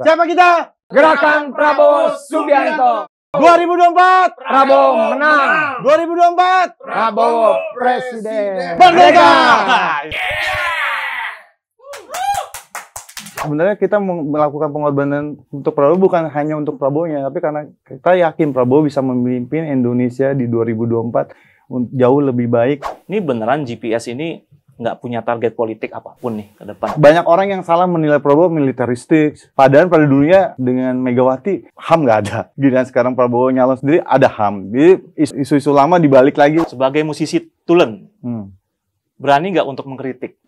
Siapa kita? Gerakan Prabowo Subianto. 2024 Prabowo menang. 2024 Prabowo presiden. Merdeka! Sebenarnya kita melakukan pengorbanan untuk Prabowo bukan hanya untuk Prabowo-nya, tapi karena kita yakin Prabowo bisa memimpin Indonesia di 2024 jauh lebih baik. Ini beneran GPS ini nggak punya target politik apapun nih ke depan. Banyak orang yang salah menilai Prabowo militeristik. Padahal pada dulunya dengan Megawati, HAM nggak ada. Giliran sekarang Prabowo nyalon sendiri, ada HAM. Jadi isu-isu lama dibalik lagi. Sebagai musisi tulen, berani nggak untuk mengkritik?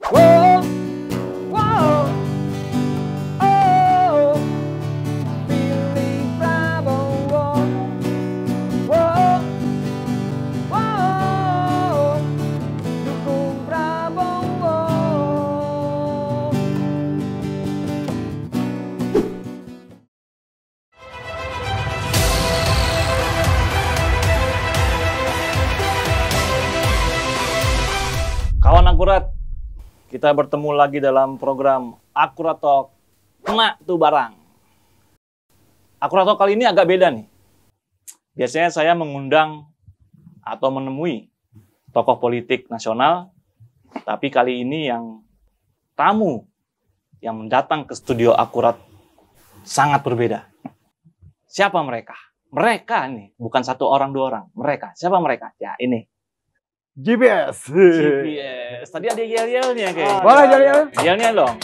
Kawan Akurat, kita bertemu lagi dalam program Akurat Talk, kena tuh barang. Akurat Talk kali ini agak beda nih. Biasanya saya mengundang atau menemui tokoh politik nasional, tapi kali ini yang tamu yang datang ke studio Akurat sangat berbeda. Siapa mereka? Mereka nih, bukan satu orang dua orang. Mereka, siapa mereka? Ya ini. GPS. GPS. Tadi ada yel-yelnya kayaknya. Boleh yel-yel? Yelnya dong.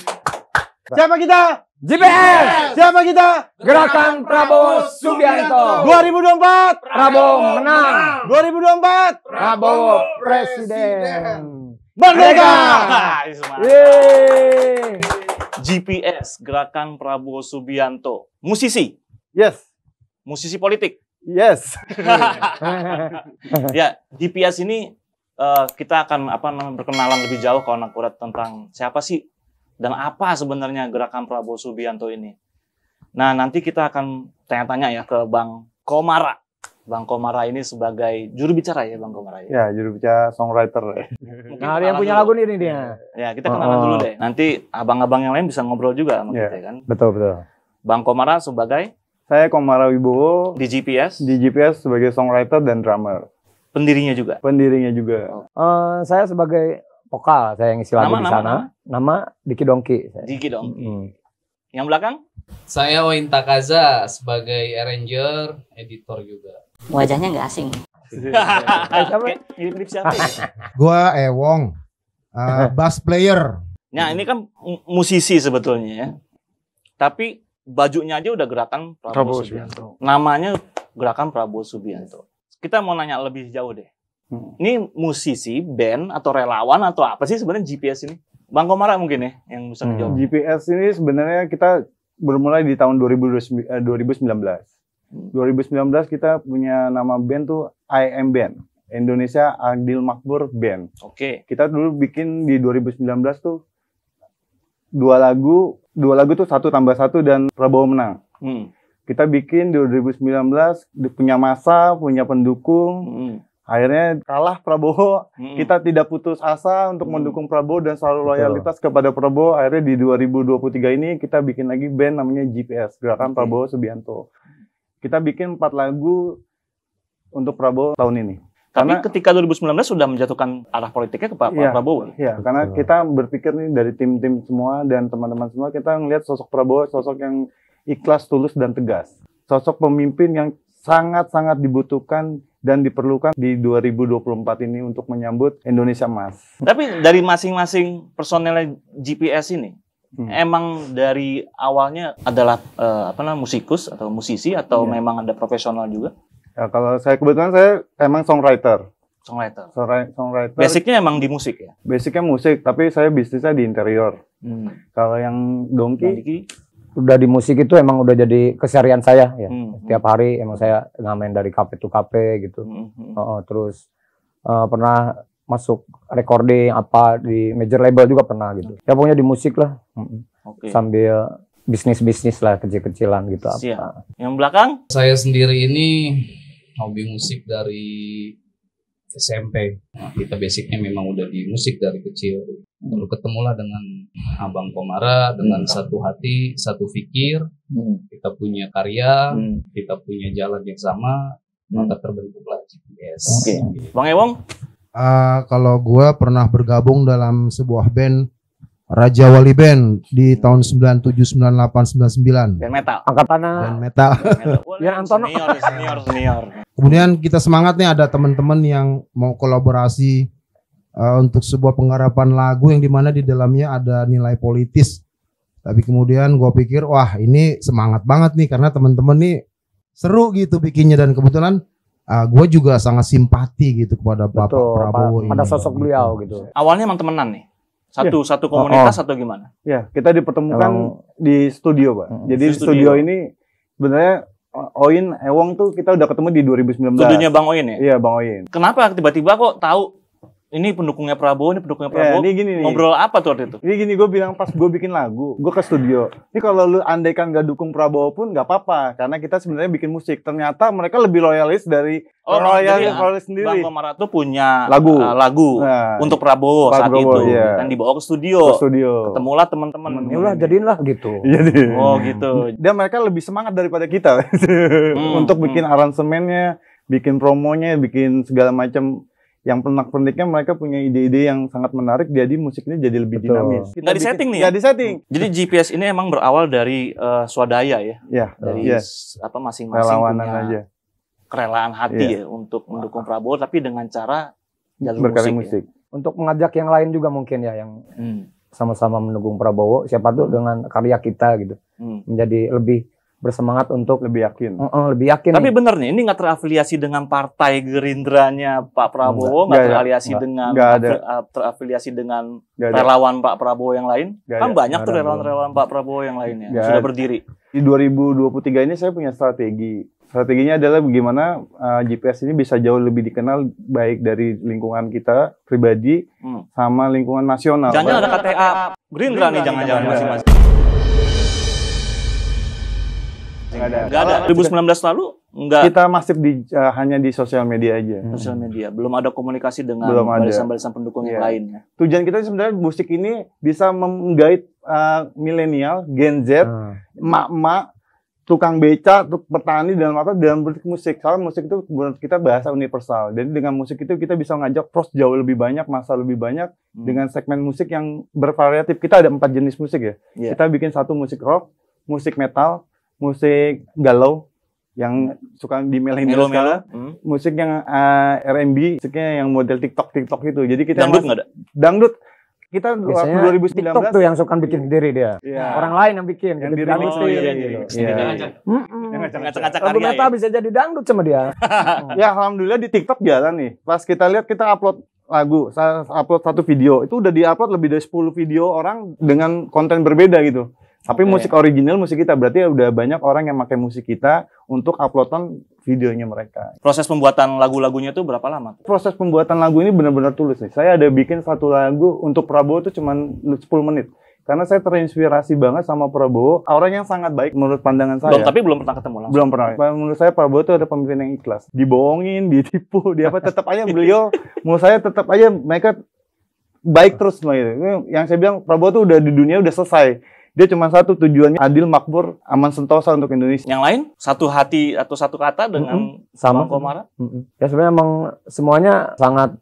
Siapa kita? GPS. Siapa kita? Gerakan Prabowo Subianto. 2024 Prabowo menang. 2024 Prabowo presiden. Merdeka! Yeay. GPS, Gerakan Prabowo Subianto. Musisi. Yes. Musisi politik. Yes. Ya, GPS ini kita akan berkenalan lebih jauh kawan Akurat tentang siapa sih dan apa sebenarnya Gerakan Prabowo Subianto ini. Nah, nanti kita akan tanya-tanya ya ke Bang Komara. Bang Komara ini sebagai juru bicara ya, Bang Komara. Ya, juru bicara songwriter. Nah, yang punya lagu ini dia. Ya, kita kenalan dulu deh. Nanti abang-abang yang lain bisa ngobrol juga sama kita kan. Betul, betul. Bang Komara sebagai Saya Komara Wibowo di GPS, di GPS sebagai songwriter dan drummer. pendirinya juga. Pendirinya juga. Saya sebagai vokal, saya ngisi lagu di sana. Nama? Nama Diki Dongki. Diki dong. Yang belakang? Saya Oin Takaza sebagai arranger, editor juga. Wajahnya nggak asing. Mirip-mirip siapa? Gua Ewong, bass player. Nah, ini kan musisi sebetulnya ya. Tapi bajunya aja udah Gerakan Prabowo Subianto. Namanya Gerakan Prabowo Subianto. Kita mau nanya lebih jauh deh. Ini musisi, band, atau relawan, atau apa sih sebenarnya GPS ini? Bang Komara mungkin ya yang bisa menjawab. GPS ini sebenarnya kita bermulai di tahun 2019. 2019 kita punya nama band tuh IM Band. Indonesia Adil Makmur Band. Oke. Kita dulu bikin di 2019 tuh dua lagu tuh 1 tambah 1 dan Prabowo menang. Kita bikin di 2019 punya massa, punya pendukung. Akhirnya kalah Prabowo. Kita tidak putus asa untuk mendukung Prabowo dan selalu loyalitas kepada Prabowo. Akhirnya di 2023 ini kita bikin lagi band namanya GPS, Gerakan Prabowo Subianto. Kita bikin 4 lagu untuk Prabowo tahun ini. Tapi Karena ketika 2019 sudah menjatuhkan arah politiknya ke Pak Prabowo. Iya, karena kita berpikir nih dari tim-tim semua dan teman-teman semua, kita ngelihat sosok Prabowo, sosok yang ikhlas, tulus, dan tegas. Sosok pemimpin yang sangat-sangat dibutuhkan dan diperlukan di 2024 ini untuk menyambut Indonesia Emas. Tapi dari masing-masing personel GPS ini, emang dari awalnya adalah musikus atau musisi atau memang ada profesional juga? Ya, kalau saya kebetulan saya emang songwriter. Songwriter. Songwriter. Basicnya emang di musik ya? Basicnya musik, tapi saya bisnisnya di interior. Kalau yang Dongki, Udah di musik itu emang udah jadi keseharian saya ya. Tiap hari emang saya ngamen dari kafe to kafe gitu. Terus pernah masuk recording apa di major label juga pernah gitu. Ya pokoknya di musik lah. Sambil bisnis-bisnis lah kecil-kecilan gitu. Siap. Yang belakang? Saya sendiri ini hobi musik dari SMP. Nah, kita basicnya memang udah di musik dari kecil. Lalu ketemulah dengan Abang Komara dengan satu hati, satu pikir. Kita punya karya, kita punya jalan yang sama, maka terbentuklah GPS. Bang Ewong? Kalau gue pernah bergabung dalam sebuah band Raja Wali Band di tahun 97, 98, 99. Band metal. Angkatannya Band metal. Biar Antono. Senior. Kemudian kita semangat nih, ada teman-teman yang mau kolaborasi untuk sebuah penggarapan lagu yang dimana di dalamnya ada nilai politis. Tapi kemudian gue pikir, wah ini semangat banget nih karena teman-teman nih seru gitu bikinnya, dan kebetulan gue juga sangat simpati gitu kepada Bapak Prabowo ini. Pada sosok beliau gitu. Awalnya emang temenan nih? Satu komunitas atau gimana? Ya, kita dipertemukan di studio, Pak. Jadi di studio ini sebenarnya Oin, Ewong tuh kita udah ketemu di 2019. Studionya Bang Oin ya? Iya, Bang Oin. Kenapa tiba-tiba kok tahu ini pendukungnya Prabowo, ini pendukungnya Prabowo? Ini gini nih. Ngobrol apa tuh waktu itu? Ini gini, gue bilang pas gue bikin lagu, gue ke studio. Ini kalau lu andaikan gak dukung Prabowo pun gak apa-apa, karena kita sebenarnya bikin musik. Ternyata mereka lebih loyalis dari loyalis sendiri. Bang Komara tuh punya lagu untuk Prabowo saat itu, dan dibawa ke studio. Ketemulah teman-teman. Ya ulah jadiin lah gitu. Oh gitu. Dan mereka lebih semangat daripada kita untuk bikin aransemennya, bikin promonya, bikin segala macam. Yang pernak-perniknya mereka punya ide-ide yang sangat menarik, jadi musiknya jadi lebih dinamis. Nggak disetting nih? Nggak disetting. Jadi GPS ini emang berawal dari swadaya ya? Iya. Dari masing-masing punya kerelaan hati ya untuk mendukung Prabowo, tapi dengan cara jalur musik. Untuk mengajak yang lain juga mungkin ya, yang sama-sama mendukung Prabowo, siapa tuh dengan karya kita gitu, menjadi lebih bersemangat untuk lebih yakin. Lebih yakin. Tapi bener nih, ini nggak terafiliasi dengan partai Gerindranya Pak Prabowo, nggak terafiliasi dengan relawan Pak Prabowo yang lain. Kan banyak tuh relawan Pak Prabowo yang lainnya sudah berdiri. Di 2023 ini saya punya strategi. Strateginya adalah bagaimana GPS ini bisa jauh lebih dikenal baik dari lingkungan kita pribadi sama lingkungan nasional. Jangan ada KTA Gerindra nih, jangan-jangan masing-masing. Nggak ada. 2019 lalu nggak. Kita masif hanya di sosial media aja. Sosial media, belum ada komunikasi dengan barisan-barisan pendukung yang lain. Tujuan kita sebenarnya musik ini bisa menggait milenial, Gen Z, emak-emak, tukang beca, petani dalam bentuk musik. Soalnya musik itu menurut kita bahasa universal. Jadi dengan musik itu kita bisa ngajak pros jauh lebih banyak, masa lebih banyak dengan segmen musik yang bervariatif. Kita ada 4 jenis musik ya. Kita bikin satu musik rock, musik metal, musik galau yang suka di milenial sekarang, musik yang R&B, musiknya yang model TikTok itu. Jadi kita dangdut nggak ada? Dangdut kita biasanya 2019 TikTok tuh yang suka bikin sendiri dia. Orang lain yang bikin. Yang diri ngacak-ngacak lagu karya. metal bisa jadi dangdut sama dia. Ya alhamdulillah di TikTok jalan nih. Pas kita lihat, kita upload lagu, saya upload satu video, itu udah diupload lebih dari 10 video orang dengan konten berbeda gitu. Tapi musik original, musik kita, berarti udah banyak orang yang pakai musik kita untuk uploadan videonya mereka. Proses pembuatan lagu-lagunya itu berapa lama? Proses pembuatan lagu ini benar-benar tulus nih. Saya ada bikin satu lagu untuk Prabowo itu cuma 10 menit. Karena saya terinspirasi banget sama Prabowo, orang yang sangat baik menurut pandangan saya. Tapi belum pernah ketemu langsung. Belum pernah. Menurut saya Prabowo itu ada pemimpin yang ikhlas. Dibohongin, ditipu, tetap aja beliau, menurut saya tetap aja mereka baik terus gitu. Yang saya bilang Prabowo tuh udah di dunia udah selesai. Dia cuma satu tujuannya, adil, makmur, aman sentosa untuk Indonesia. Yang lain satu hati atau satu kata dengan sama Bang Komara? Ya sebenarnya emang semuanya sangat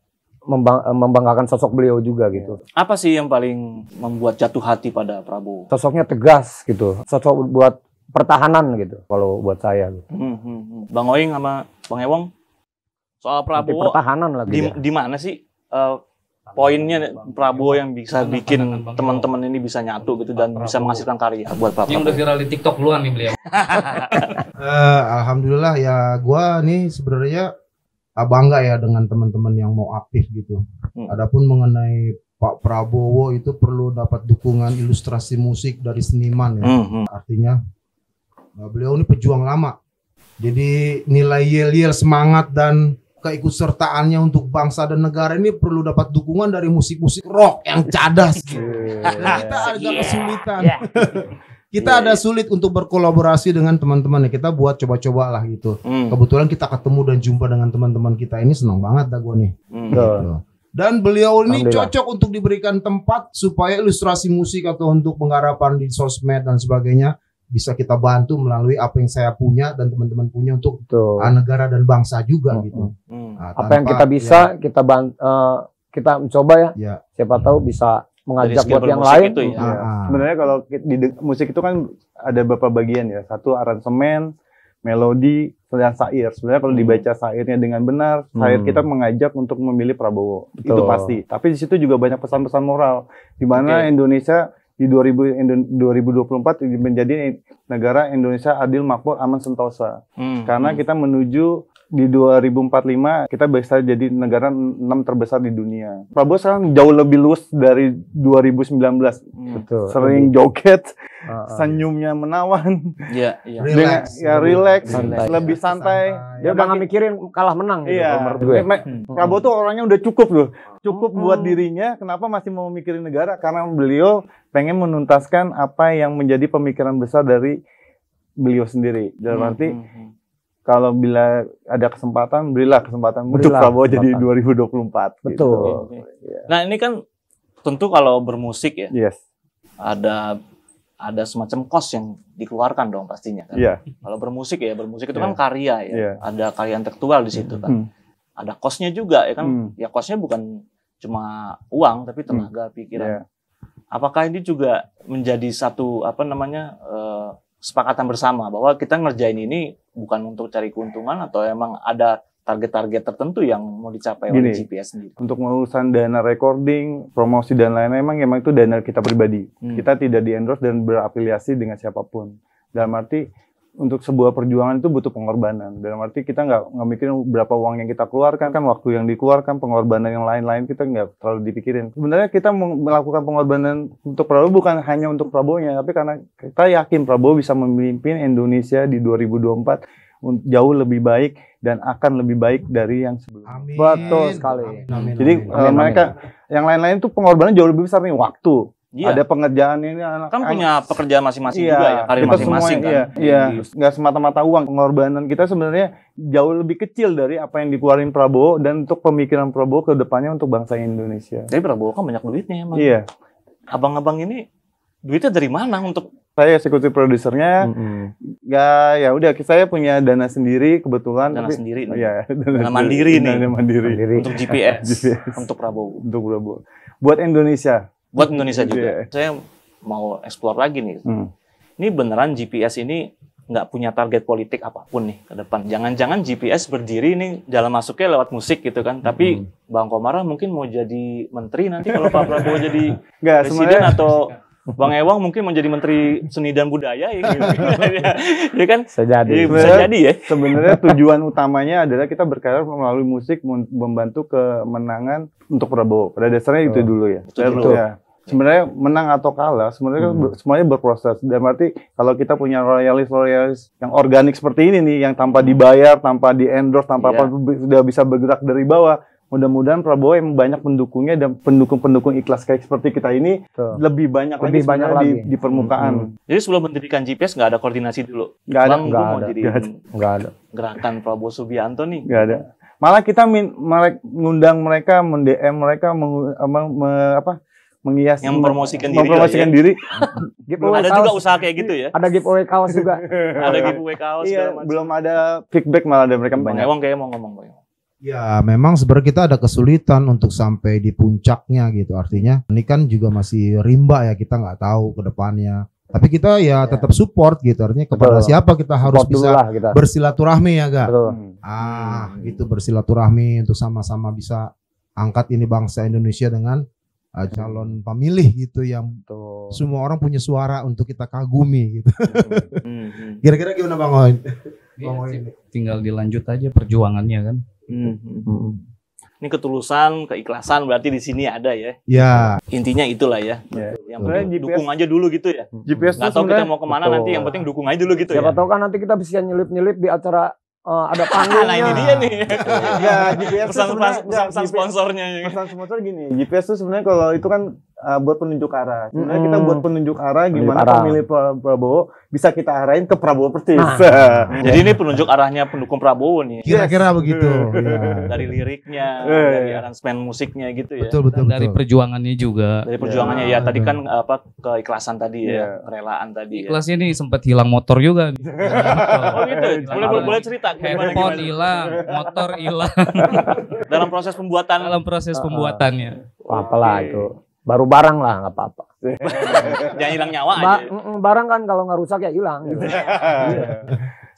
membanggakan sosok beliau juga gitu. Apa sih yang paling membuat jatuh hati pada Prabowo? Sosoknya tegas gitu. Sosok buat pertahanan gitu kalau buat saya gitu. Bang Oing sama Bang Ewong soal Prabowo pertahanan lagi. Di mana sih poinnya Prabowo yang bisa bikin teman-teman ini bisa nyatu gitu dan bisa menghasilkan karya buat Prabowo? Yang udah viral di TikTok luan nih beliau. Alhamdulillah ya, gua nih sebenarnya bangga ya dengan teman-teman yang mau aktif gitu. Adapun mengenai Pak Prabowo itu perlu dapat dukungan ilustrasi musik dari seniman ya. Artinya beliau ini pejuang lama. Jadi nilai yel-yel semangat dan keikutsertaannya untuk bangsa dan negara ini perlu dapat dukungan dari musik-musik rock yang cadas. Kita agak kesulitan. Kita ada sulit untuk berkolaborasi dengan teman-teman ya. Kita buat coba-coba lah gitu. Kebetulan kita ketemu dan jumpa dengan teman-teman kita ini, senang banget dah gue nih. Gitu. Dan beliau ini Alhamdulillah. cocok untuk diberikan tempat supaya ilustrasi musik atau untuk penggarapan di sosmed dan sebagainya bisa kita bantu melalui apa yang saya punya dan teman-teman punya untuk Betul. negara dan bangsa juga gitu. Nah, Apa yang kita bisa kita mencoba ya. Ya. Siapa tahu bisa mengajak segi buat yang bermusik lain. itu ya. Sebenarnya kalau di musik itu kan ada beberapa bagian ya. Satu aransemen, melodi, dan syair. Sebenarnya kalau dibaca syairnya dengan benar, syair kita mengajak untuk memilih Prabowo. Betul. Itu pasti. Tapi di situ juga banyak pesan-pesan moral. Di mana Indonesia di 2024 menjadi negara Indonesia adil, makmur, aman, sentosa. Karena kita menuju di 2045 kita bisa jadi negara 6 terbesar di dunia. Prabowo sekarang jauh lebih luas dari 2019. Betul. Sering joget, senyumnya menawan. Iya, iya. Relax, Santai. lebih santai. Dia udah nggak mikirin kalah menang gitu. Iya. menurut gue. Prabowo tuh orangnya udah cukup loh. Cukup buat dirinya. Kenapa masih mau mikirin negara? Karena beliau pengen menuntaskan apa yang menjadi pemikiran besar dari beliau sendiri. Dalam arti kalau bila ada kesempatan, berilah kesempatan untuk Prabowo jadi 2024. Betul. Gitu. Nah, ini kan tentu kalau bermusik ya, Yes. ada semacam cost yang dikeluarkan dong pastinya kan. Iya. Kalau bermusik itu kan karya ya. Iya. Ada karya intelektual di situ kan. Ada costnya juga ya kan. Ya costnya bukan cuma uang tapi tenaga, pikiran. Iya. Apakah ini juga menjadi satu sepakatan bersama bahwa kita ngerjain ini bukan untuk cari keuntungan atau emang ada target-target tertentu yang mau dicapai oleh GPS sendiri? Untuk urusan dana recording, promosi dan lain-lain emang itu dana kita pribadi. Kita tidak di-endorse dan berafiliasi dengan siapapun. Dalam arti untuk sebuah perjuangan itu butuh pengorbanan. Dalam arti kita nggak mikirin berapa uang yang kita keluarkan, kan waktu yang dikeluarkan, pengorbanan yang lain-lain kita nggak terlalu dipikirin. Sebenarnya kita melakukan pengorbanan untuk Prabowo bukan hanya untuk Prabowo-nya, tapi karena kita yakin Prabowo bisa memimpin Indonesia di 2024 jauh lebih baik dan akan lebih baik dari yang sebelumnya. Amin. Betul sekali. Jadi mereka yang lain-lain itu pengorbanan jauh lebih besar nih, waktu. Iya. Ada pengerjaan ini anak Kan punya pekerjaan masing-masing iya, juga ya, karir kita masing-masing semua, kan. Iya, nggak semata-mata uang. Pengorbanan kita sebenarnya jauh lebih kecil dari apa yang dikeluarin Prabowo dan untuk pemikiran Prabowo ke depannya untuk bangsa Indonesia. Jadi Prabowo kan banyak duitnya emang. Iya. Abang-abang ini duitnya dari mana untuk Saya eksekutif produsernya. Ya udah saya punya dana sendiri kebetulan. dana sendiri nih? Iya, Dana mandiri nih. Dana mandiri. Untuk GPS, GPS. untuk Prabowo. Untuk Prabowo. Buat Indonesia. Buat Indonesia juga. Iya. Saya mau explore lagi nih. Hmm. Ini beneran GPS ini nggak punya target politik apapun nih ke depan. Jangan-jangan GPS berdiri nih jalan masuknya lewat musik gitu kan. Tapi Bang Komara mungkin mau jadi menteri nanti kalau Pak Prabowo jadi Nggak, presiden sebenarnya atau Bang Ewang mungkin menjadi menteri seni dan budaya ya gitu. Ya kan? Bisa jadi ya. Sebenarnya tujuan utamanya adalah kita berkarya melalui musik membantu kemenangan untuk Prabowo. Pada dasarnya itu dulu ya. Itu dulu. Ya. Sebenarnya menang atau kalah, sebenarnya semuanya berproses. Dan berarti kalau kita punya royalis yang organik seperti ini nih, yang tanpa dibayar, tanpa di-endorse, tanpa apa, sudah bisa bergerak dari bawah. Mudah-mudahan Prabowo yang banyak pendukungnya dan pendukung-pendukung ikhlas kayak seperti kita ini lebih banyak lagi di permukaan. Jadi sebelum mendirikan GPS nggak ada koordinasi dulu. Nggak ada. Bang, gue mau jadi Nggak ada. gerakan Prabowo Subianto nih. Nggak ada. Malah kita ngundang mereka, mend-DM mereka, menghias, yang mempromosikan diri. Ada juga usaha kayak gitu ya. Ada giveaway kaos juga. Ada giveaway kaos. Iya, belum ada feedback malah dari mereka Bang banyak. Ewang kayaknya mau ngomong, Bang. Ya, memang sebenarnya kita ada kesulitan untuk sampai di puncaknya gitu. Artinya ini kan juga masih rimba ya, kita nggak tahu ke depannya. Tapi kita ya tetap support gitu. Artinya kepada siapa kita harus bisa bersilaturahmi ya, Gak? Gitu bersilaturahmi untuk sama-sama bisa angkat ini bangsa Indonesia dengan calon pemilih gitu yang semua orang punya suara untuk kita kagumi gitu. Kira-kira gimana Bang Oin? Tinggal dilanjut aja perjuangannya kan. Ini ketulusan, keikhlasan berarti di sini ada ya. Ya. Intinya itulah ya. Yang penting dukung aja dulu gitu ya. GPS nggak tahu kita mau kemana nanti, yang penting dukung aja dulu gitu. Siapa tahu kan nanti kita bisa nyelip-nyelip di acara ada panggungnya. Nah ini dia nih. Ya, GPS pesan sponsornya. Pesan sponsor gini. GPS itu sebenarnya kalau itu kan buat penunjuk arah. Sebenarnya kita buat penunjuk arah gimana pemilih Prabowo bisa kita arahin ke Prabowo persis. Jadi ini penunjuk arahnya pendukung Prabowo nih. Kira-kira begitu. Dari liriknya, dari aransemen musiknya gitu ya. Betul. Dari perjuangannya juga. Dari perjuangannya ya tadi kan keikhlasan tadi ya, kerelaan tadi ya. Kelasnya nih sempat hilang motor juga. Oh gitu. Boleh cerita handphone hilang, motor hilang. Dalam proses pembuatan. Pembuatannya. Apalah itu. Baru barang lah, nggak apa-apa. Jangan hilang nyawa aja. Barang kan kalau nggak rusak ya hilang. Gitu.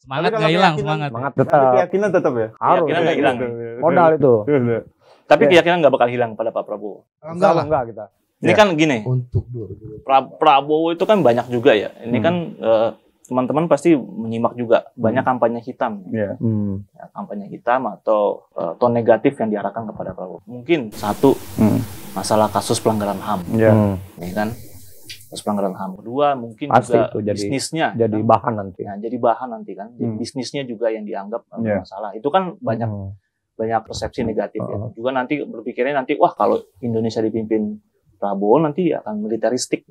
Semangat nggak hilang, semangat tetap. Keyakinan tetap ya. Harus. Keyakinan nggak hilang. Modal itu. Tapi keyakinan nggak bakal hilang pada Pak Prabowo. Enggak kita. Ini kan gini. Untuk Prabowo itu kan banyak juga ya. Ini kan teman-teman pasti menyimak juga banyak kampanye hitam. Ya, kampanye hitam atau tone negatif yang diarahkan kepada Prabowo. Mungkin satu masalah kasus pelanggaran HAM, ya kan? Kasus pelanggaran HAM. Kedua mungkin pasti juga itu bisnisnya jadi kan? Bahan nanti. Nah, jadi bahan nanti kan. Jadi bisnisnya juga yang dianggap masalah. Itu kan banyak persepsi negatif ya. Juga nanti berpikirnya nanti wah kalau Indonesia dipimpin Prabowo nanti akan militeristik.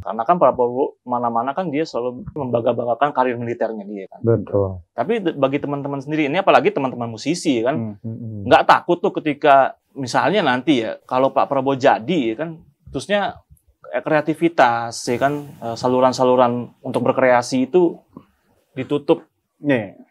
Karena kan Prabowo mana-mana kan dia selalu membangga-banggakan karir militernya dia kan. Betul. Tapi bagi teman-teman sendiri, ini apalagi teman-teman musisi kan, nggak takut tuh ketika misalnya nanti ya, kalau Pak Prabowo jadi kan, terusnya kreativitas ya kan, saluran-saluran untuk berkreasi itu ditutup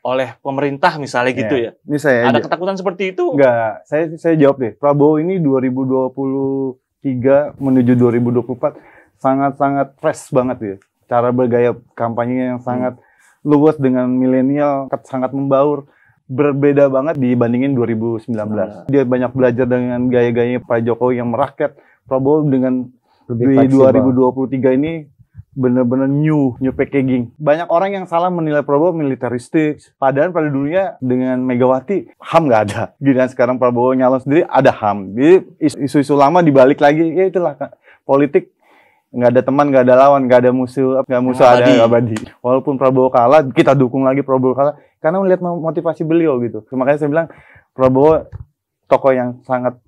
oleh pemerintah misalnya gitu ya. Ini saya ada ketakutan seperti itu? Enggak, saya jawab deh. Prabowo ini 2023 menuju 2024 sangat-sangat fresh banget ya. Cara bergaya kampanye yang sangat luas dengan milenial, sangat membaur. Berbeda banget dibandingin 2019. Dia banyak belajar dengan gaya-gayanya Pak Jokowi yang merakyat. Prabowo dengan di 2023 ini benar-benar new packaging. Banyak orang yang salah menilai Prabowo militeristik. Padahal pada dulunya dengan Megawati HAM nggak ada. Giliran sekarang Prabowo nyalon sendiri ada HAM. Jadi isu-isu lama dibalik lagi. Ya itulah politik. Nggak ada teman, nggak ada lawan, nggak ada musuh, ada abadi. Walaupun Prabowo kalah, kita dukung lagi Prabowo kalah. Karena melihat motivasi beliau gitu. Makanya saya bilang Prabowo tokoh yang sangat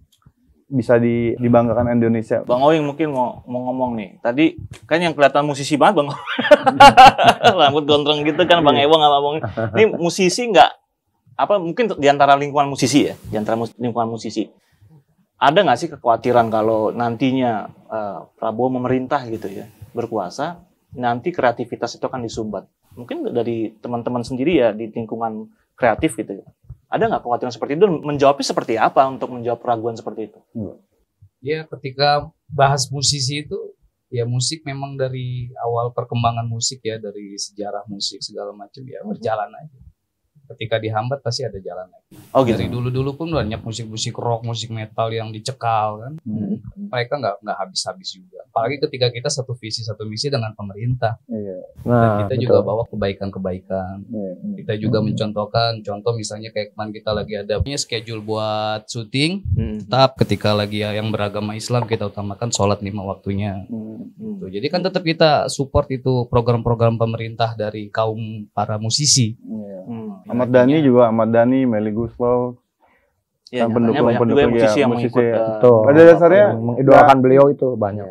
bisa dibanggakan Indonesia. Bang Owing mungkin mau ngomong nih. Tadi kan yang kelihatan musisi banget Bang. Rambut gondrong gitu kan Bang Ewang sama Bang. Ini musisi nggak? Apa mungkin di antara lingkungan musisi ya? Di antara lingkungan musisi. Ada nggak sih kekhawatiran kalau nantinya Prabowo memerintah gitu ya, berkuasa, nanti kreativitas itu akan disumbat? Mungkin dari teman-teman sendiri ya di lingkungan kreatif gitu ya. Ada nggak kekhawatiran seperti itu? Menjawabnya seperti apa untuk menjawab keraguan seperti itu? Ya ketika bahas musisi itu, ya musik memang dari awal perkembangan musik ya, dari sejarah musik segala macam ya berjalan aja. Ketika dihambat pasti ada jalan lagi. Oh gitu. Dari dulu-dulu pun banyak musik-musik rock, musik metal yang dicekal kan. Mereka nggak habis-habis juga. Apalagi ketika kita satu visi satu misi dengan pemerintah. Dan kita juga bawa kebaikan-kebaikan. Kita juga mencontohkan, contoh misalnya kayak kemarin kita lagi ada punya schedule buat syuting. Tetap ketika lagi yang beragama Islam kita utamakan sholat 5 waktunya. Jadi kan tetap kita support itu program-program pemerintah dari kaum para musisi. Ahmad Dhani, Melly Guslau, ya, pendukung musisi yang mengikut. Pada dasarnya mengidolakan beliau itu banyak.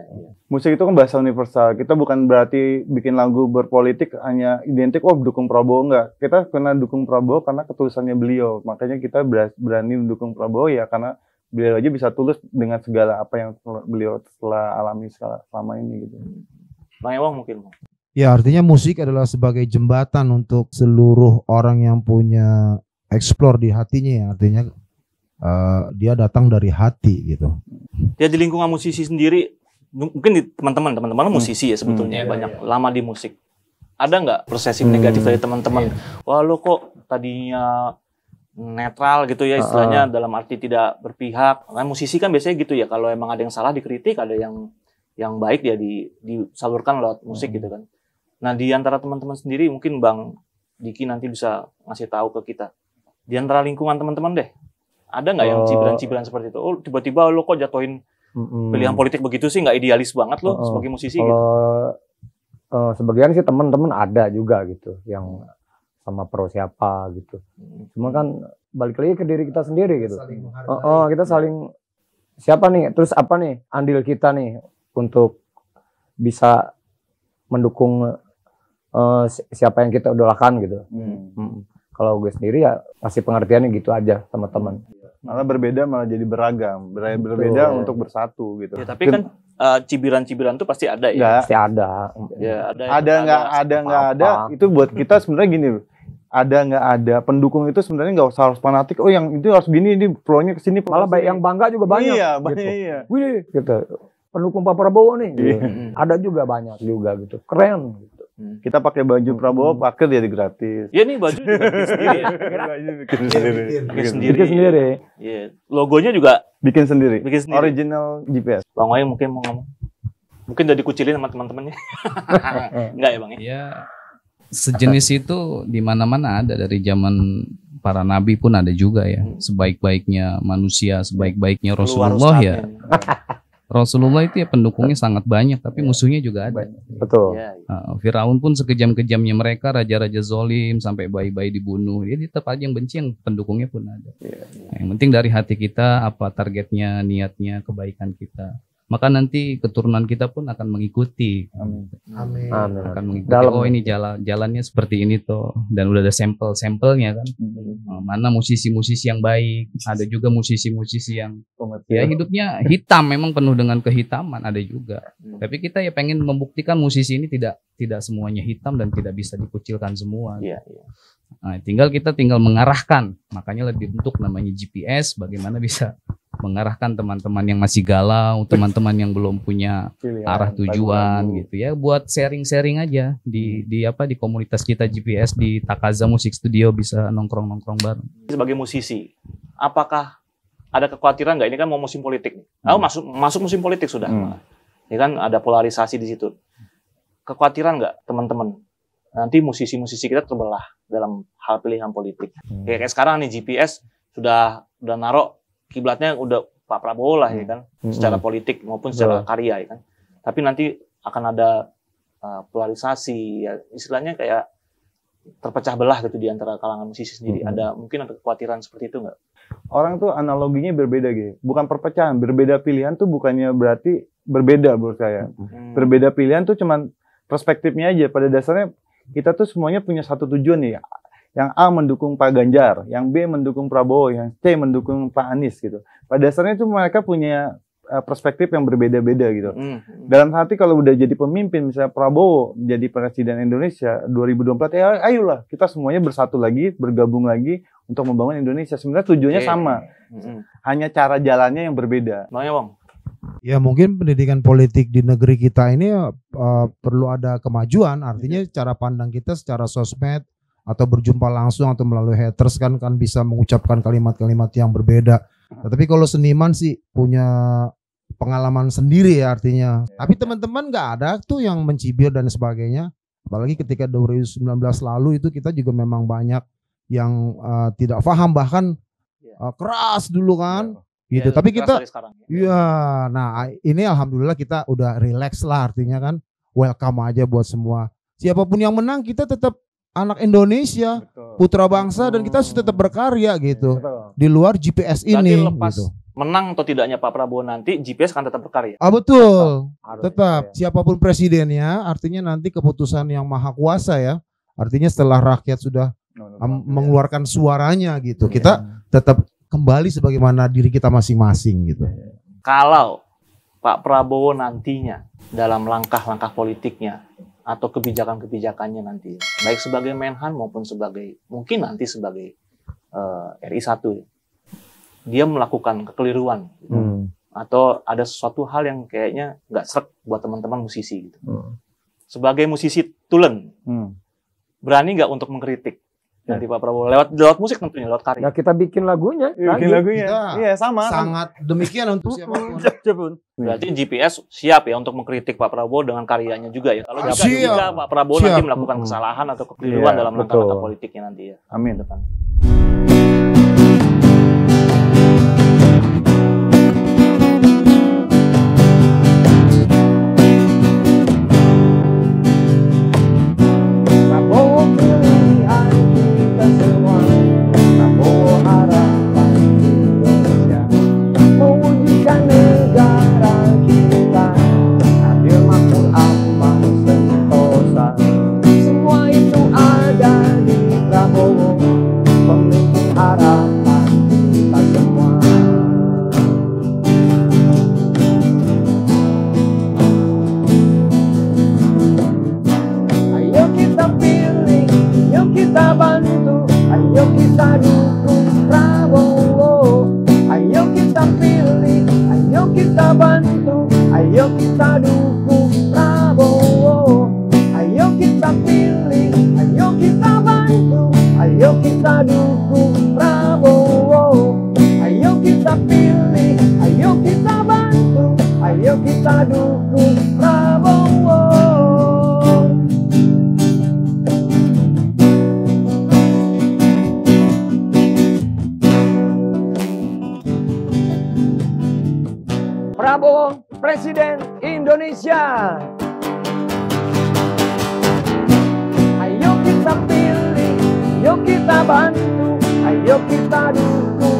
Musik itu kan bahasa universal. Kita bukan berarti bikin lagu berpolitik hanya identik dukung Prabowo, enggak. Kita kena dukung Prabowo karena ketulusannya beliau. Makanya kita berani mendukung Prabowo ya karena beliau aja bisa tulus dengan segala apa yang beliau telah alami selama ini gitu. Bang Ewang mungkin. Ya artinya musik adalah sebagai jembatan untuk seluruh orang yang punya explore di hatinya ya. Artinya dia datang dari hati gitu. Dia di lingkungan musisi sendiri, mungkin di teman-teman musisi ya sebetulnya banyak lama di musik. Ada nggak persepsi negatif dari teman-teman? Wah lo kok tadinya netral gitu ya istilahnya dalam arti tidak berpihak. Kan musisi kan biasanya gitu ya, kalau emang ada yang salah dikritik, ada yang baik dia disalurkan lewat musik gitu kan. Nah di antara teman-teman sendiri mungkin Bang Diki nanti bisa ngasih tahu ke kita. Di antara lingkungan teman-teman deh, ada nggak yang cibiran-cibiran seperti itu? Oh tiba-tiba lo kok jatuhin pilihan politik begitu sih, nggak idealis banget lo sebagai musisi gitu. Sebagian sih teman-teman ada juga gitu yang sama pro siapa gitu. Cuma kan balik lagi ke diri kita sendiri gitu. Kita saling siapa nih, terus apa nih andil kita nih untuk bisa mendukung siapa yang kita idolakan gitu. Kalau gue sendiri ya kasih pengertiannya gitu aja teman-teman. Malah berbeda malah jadi beragam, berbeda untuk bersatu gitu. Ya, tapi kan cibiran-cibiran tuh pasti ada ya. Pasti ada. Ya, ada nggak ada itu buat kita sebenarnya gini loh. Ada nggak ada pendukung itu sebenarnya nggak usah harus fanatik. Oh yang itu harus gini, ini pro-nya kesini. Malah baik yang bangga juga banyak. Iya, banyak gitu. iya. Wih, gitu. Pendukung Pak Prabowo nih. Gitu. Ada juga banyak juga gitu. Keren. Gitu. Kita pakai baju Prabowo, pakai jadi gratis. Ya nih baju juga bikin sendiri. Bikin sendiri. Iya. Logonya juga bikin sendiri. Original GPS. Bang Wai mungkin mau ngomong. Mungkin udah dikucilin sama teman-temannya. Enggak ya Bang ya? Ya sejenis itu di mana-mana ada, dari zaman para nabi pun ada juga ya. Sebaik-baiknya manusia, sebaik-baiknya Rasulullah ya. Rasulullah itu ya pendukungnya sangat banyak, tapi musuhnya juga ada. Betul. Firaun pun sekejam-kejamnya mereka, raja-raja zolim sampai bayi-bayi dibunuh, dia tetap aja yang benci, yang pendukungnya pun ada. Yang penting dari hati kita, apa targetnya, niatnya, kebaikan kita. Maka nanti keturunan kita pun akan mengikuti. Amin. Akan mengikuti. Oh ini jalannya seperti ini toh, dan udah ada sampel-sampelnya kan. Mana musisi-musisi yang baik, ada juga musisi-musisi yang ya hidupnya hitam, memang penuh dengan kehitaman, ada juga. Tapi kita ya pengen membuktikan musisi ini tidak semuanya hitam dan tidak bisa dikucilkan semua. Nah, kita tinggal mengarahkan. Makanya dibentuk namanya GPS, bagaimana bisa mengarahkan teman-teman yang masih galau, teman-teman yang belum punya arah tujuan gitu ya, buat sharing-sharing aja di komunitas kita GPS di Takaza Music Studio, bisa nongkrong-nongkrong bareng. Sebagai musisi, apakah ada kekhawatiran nggak, ini kan mau musim politik nih. Masuk musim politik sudah. Ini kan ada polarisasi di situ. Kekhawatiran nggak teman-teman nanti musisi-musisi kita terbelah dalam hal pilihan politik? Kayak sekarang nih GPS sudah naruh kiblatnya udah Pak Prabowo lah ya kan, secara politik maupun secara karya ya kan. Tapi nanti akan ada polarisasi ya, istilahnya kayak terpecah belah gitu di antara kalangan musisi sendiri. Mungkin ada kekhawatiran seperti itu nggak? Orang tuh analoginya berbeda gitu, bukan perpecahan. Berbeda pilihan tuh bukannya berarti berbeda menurut saya. Berbeda pilihan tuh cuman perspektifnya aja. Pada dasarnya kita tuh semuanya punya satu tujuan nih. Yang A mendukung Pak Ganjar, yang B mendukung Prabowo, yang C mendukung Pak Anies gitu. Pada dasarnya itu mereka punya perspektif yang berbeda-beda gitu. Dalam hati kalau udah jadi pemimpin, misalnya Prabowo jadi presiden Indonesia 2024, ya ayolah kita semuanya bersatu lagi, bergabung lagi untuk membangun Indonesia. Sebenarnya tujuannya sama, hanya cara jalannya yang berbeda. Bang. Ya mungkin pendidikan politik di negeri kita ini perlu ada kemajuan, artinya cara pandang kita secara sosmed atau berjumpa langsung atau melalui haters kan bisa mengucapkan kalimat-kalimat yang berbeda. Tapi kalau seniman sih punya pengalaman sendiri ya artinya. Tapi teman-teman nggak ada tuh yang mencibir dan sebagainya. Apalagi ketika 2019 lalu itu kita juga memang banyak yang tidak paham, bahkan keras dulu kan. Gitu. Tapi kita nah ini alhamdulillah kita udah relax lah, artinya kan welcome aja buat semua. Siapapun yang menang kita tetap anak Indonesia, putra bangsa, dan kita harus tetap berkarya gitu. Di luar GPS ini. Berarti lepas gitu. menang atau tidaknya Pak Prabowo nanti, GPS akan tetap berkarya. Betul. Tetap. Siapapun presidennya, artinya nanti keputusan yang maha kuasa ya. Artinya setelah rakyat sudah mengeluarkan suaranya gitu, kita tetap kembali sebagaimana diri kita masing-masing gitu. Kalau Pak Prabowo nantinya dalam langkah-langkah politiknya atau kebijakan-kebijakannya nanti, baik sebagai Menhan maupun mungkin nanti sebagai RI1, dia melakukan kekeliruan atau ada sesuatu hal yang kayaknya nggak srek buat teman-teman musisi gitu. Sebagai musisi tulen, berani nggak untuk mengkritik nanti Pak Prabowo lewat musik tentunya, lewat karya? Ya kita bikin lagunya. Iya sama. Sangat demikian untuk siapapun. Berarti GPS siap ya untuk mengkritik Pak Prabowo dengan karyanya juga ya. Kalau jika Pak Prabowo nanti melakukan kesalahan atau kekeliruan dalam langkah-langkah politiknya nanti ya. Amin. kita dukung Prabowo. Ayo kita pilih, ayo kita bantu, ayo kita dukung Prabowo. Ayo kita pilih, ayo kita bantu, ayo kita dukung Prabowo. Ayo kita pilih, ayo kita bantu, ayo kita dukung Prabowo. Prabowo Presiden Indonesia. Ayo kita pilih, ayo kita bantu, ayo kita dukung